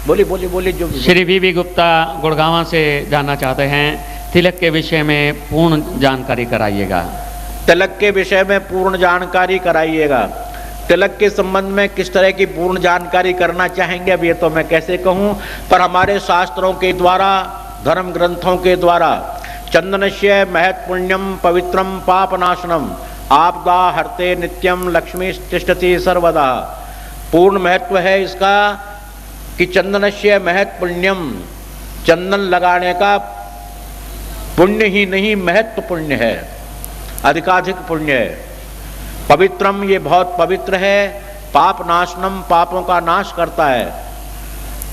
बोलिए बोलिए बोलिए। जो श्री वी गुप्ता गुड़गांव से जानना चाहते हैं, तिलक के विषय में पूर्ण जानकारी कराइएगा। तिलक के विषय में पूर्ण जानकारी कराइएगा। तिलक के संबंध में किस तरह की पूर्ण जानकारी करना चाहेंगे अब ये तो मैं कैसे कहूँ, पर हमारे शास्त्रों के द्वारा, धर्म ग्रंथों के द्वारा चंदनस्य महत् पुण्यम पवित्रम पापनाशनम आपदा हरते नित्यम लक्ष्मी तिष्ठति सर्वदा। पूर्ण महत्व है इसका कि चंदनस्य महत् पुण्यम, चंदन लगाने का पुण्य ही नहीं महत्व पुण्य है, अधिकाधिक पुण्य है। पवित्रम, ये बहुत पवित्र है। पाप नाशनम, पापों का नाश करता है।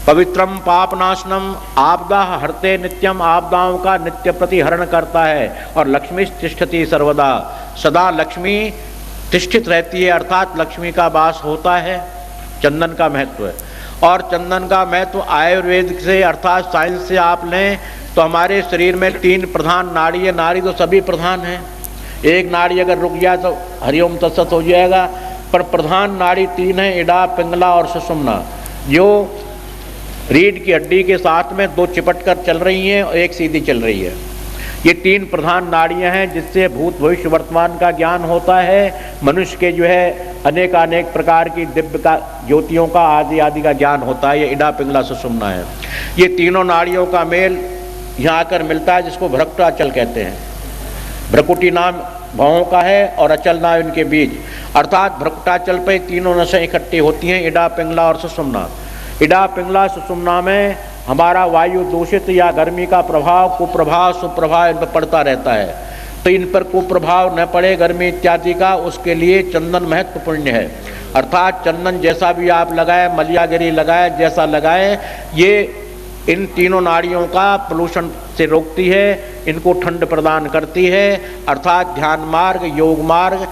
पवित्रम पाप नाशनम आपदा हरते नित्यम, आपदाओं का नित्य प्रतिहरण करता है। और लक्ष्मी तिष्ठति सर्वदा, सदा लक्ष्मी तिष्ठित रहती है, अर्थात लक्ष्मी का वास होता है। चंदन का महत्व है। और चंदन का महत्व आयुर्वेद से अर्थात साइंस से आप लें तो हमारे शरीर में 3 प्रधान नाड़ी है। नाड़ी तो सभी प्रधान हैं, एक नाड़ी अगर रुक जाए तो हरिओम तत्सत हो जाएगा, पर प्रधान नाड़ी 3 है, इड़ा पिंगला और सुषुम्ना, जो रीढ़ की हड्डी के साथ में 2 चिपट कर चल रही हैं और 1 सीधी चल रही है। ये 3 प्रधान नाड़ियां हैं जिससे भूत भविष्य वर्तमान का ज्ञान होता है। मनुष्य के जो है अनेक प्रकार की दिव्य का ज्योतियों का आदि का ज्ञान होता है। ये इड़ा पिंगला सुषुम्ना है। ये तीनों नाड़ियों का मेल यहाँ आकर मिलता है, जिसको भ्रकुटाचल कहते हैं। भ्रकुटी नाम भावों का है और अचल नाम इनके बीच, अर्थात भ्रकुटाचल पे तीनों नसें इकट्ठी होती हैं, इड़ा पिंगला और सुषुम्ना। इड़ा पिंगला सुषुम्ना में हमारा वायु दूषित या गर्मी का प्रभाव, कुप्रभाव सुप्रभाव इन पर पड़ता रहता है। तो इन पर कुप्रभाव न पड़े गर्मी इत्यादि का, उसके लिए चंदन महत्वपूर्ण है। अर्थात चंदन जैसा भी आप लगाए, मलियागिरी लगाए, जैसा लगाए, ये इन तीनों नाड़ियों का पोल्यूशन से रोकती है, इनको ठंड प्रदान करती है। अर्थात ध्यान मार्ग, योग मार्ग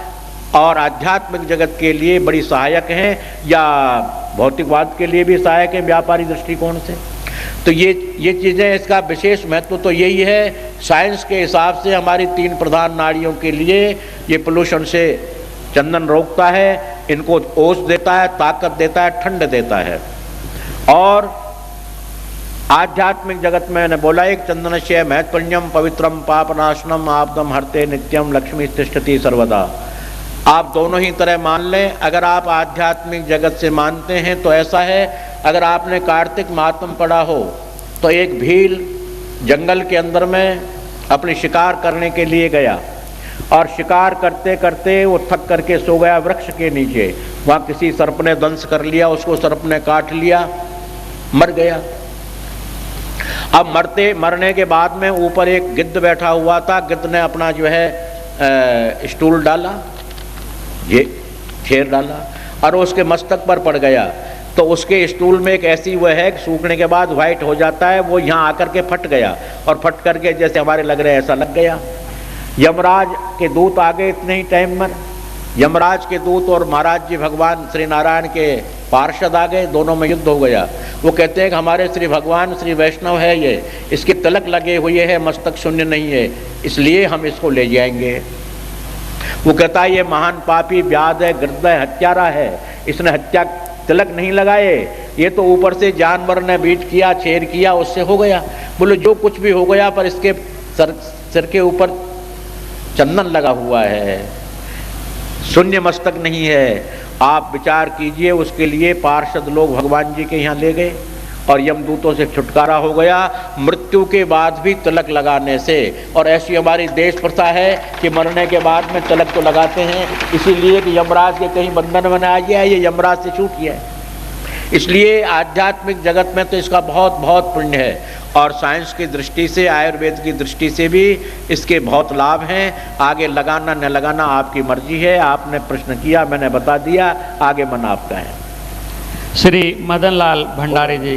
और आध्यात्मिक जगत के लिए बड़ी सहायक हैं, या भौतिकवाद के लिए भी सहायक है व्यापारी दृष्टिकोण से। तो ये चीज़ें, इसका विशेष महत्व तो यही है। साइंस के हिसाब से हमारी 3 प्रधान नाड़ियों के लिए ये पोल्यूशन से चंदन रोकता है, इनको ओज देता है, ताकत देता है, ठंड देता है। और आध्यात्मिक जगत में मैंने बोला, एक चंदनस्य महत्पुण्यम पवित्रम पापनाशनम आपदम हरते नित्यम लक्ष्मी तिष्ठति सर्वदा। आप दोनों ही तरह मान लें। अगर आप आध्यात्मिक जगत से मानते हैं तो ऐसा है, अगर आपने कार्तिक मातम पढ़ा हो तो एक भील जंगल के अंदर में अपनी शिकार करने के लिए गया, और शिकार करते करते वो थक करके सो गया वृक्ष के नीचे। वहाँ किसी सर्प ने दंश कर लिया, उसको सर्प ने काट लिया, मर गया। अब मरने के बाद में ऊपर एक गिद्ध बैठा हुआ था। गिद्ध ने अपना जो है स्टूल डाला, ये खेर डाला, और उसके मस्तक पर पड़ गया। तो उसके स्टूल में एक ऐसी वह है कि सूखने के बाद वाइट हो जाता है, वो यहाँ आकर के फट गया, और फट करके जैसे हमारे लग रहे ऐसा लग गया। यमराज के दूत आ गए इतने ही टाइम में। यमराज के दूत और महाराज जी भगवान श्री नारायण के पार्षद आ गए, दोनों में युद्ध हो गया। वो कहते हैं कि हमारे श्री भगवान श्री वैष्णव है, ये इसके तिलक लगे हुए हैं, मस्तक शून्य नहीं है, इसलिए हम इसको ले जाएंगे। वो कहता है ये महान पापी व्याध है, गिरद है, हत्यारा है, इसने हत्या तिलक नहीं लगाए, ये तो ऊपर से जानवर ने बीट किया, छेड़ किया, उससे हो गया। बोले जो कुछ भी हो गया, पर इसके सिर के ऊपर चंदन लगा हुआ है, शून्य मस्तक नहीं है। आप विचार कीजिए। उसके लिए पार्षद लोग भगवान जी के यहाँ ले गए और यमदूतों से छुटकारा हो गया, मृत्यु के बाद भी तिलक लगाने से। और ऐसी हमारी देश प्रथा है कि मरने के बाद में तिलक तो लगाते हैं, इसीलिए कि यमराज के कहीं बंधन में आ गया, ये यमराज से छूट गया है। इसलिए आध्यात्मिक जगत में तो इसका बहुत बहुत पुण्य है। और साइंस की दृष्टि से, आयुर्वेद की दृष्टि से भी इसके बहुत लाभ हैं। आगे लगाना न लगाना आपकी मर्जी है। आपने प्रश्न किया, मैंने बता दिया, आगे मन आपका है। श्री मदन लाल भंडारी जी।